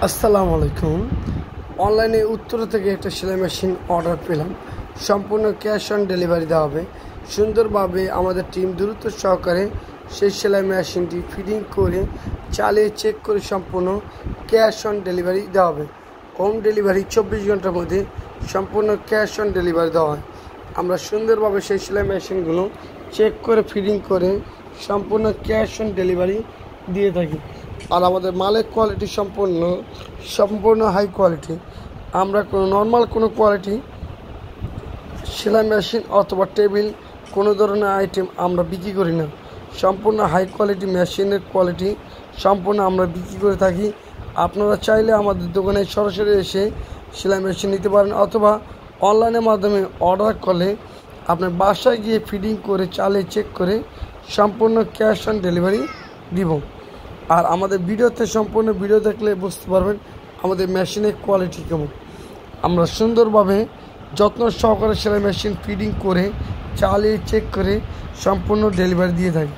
আসসালামু আলাইকুম। অনলাইনে উত্তরা থেকে একটা সেলাই মেশিন অর্ডার পেলাম। সম্পূর্ণ ক্যাশ অন ডেলিভারি দেওয়া হবে। সুন্দরভাবে আমাদের টিম দ্রুত সহকারে সেই সেলাই মেশিনটি ফিটিং করে চালিয়ে চেক করে সম্পূর্ণ ক্যাশ অন ডেলিভারি দেওয়া হবে। হোম ডেলিভারি 24 ঘন্টার মধ্যে সম্পূর্ণ ক্যাশ অন ডেলিভারি দেওয়া হয়। আমরা সুন্দরভাবে সেই সেলাই মেশিনগুলো চেক করে ফিটিং করে সম্পূর্ণ ক্যাশ অন ডেলিভারি দিয়ে থাকি। আর আমাদের মালের কোয়ালিটি সম্পূর্ণ হাই কোয়ালিটি। আমরা কোনো নর্মাল কোনো কোয়ালিটি সেলাই মেশিন অথবা টেবিল কোনো ধরনের আইটেম আমরা বিক্রি করি না। সম্পূর্ণ হাই কোয়ালিটি মেশিনের কোয়ালিটি সম্পূর্ণ আমরা বিক্রি করে থাকি। আপনারা চাইলে আমাদের দোকানে সরাসরি এসে সেলাই মেশিন নিতে পারেন অথবা অনলাইনের মাধ্যমে অর্ডার করলে আপনার বাসায় গিয়ে ফিটিং করে চালিয়ে চেক করে সম্পূর্ণ ক্যাশ অন ডেলিভারি দিব। আর আমাদের ভিডিওতে সম্পূর্ণ ভিডিও দেখলে বুঝতে পারবেন আমাদের মেশিনের কোয়ালিটি কেমন। আমরা সুন্দরভাবে যত্ন সহকারে সেলাই মেশিন ফিটিং করে চালিয়ে চেক করে সম্পূর্ণ ডেলিভারি দিয়ে থাকি।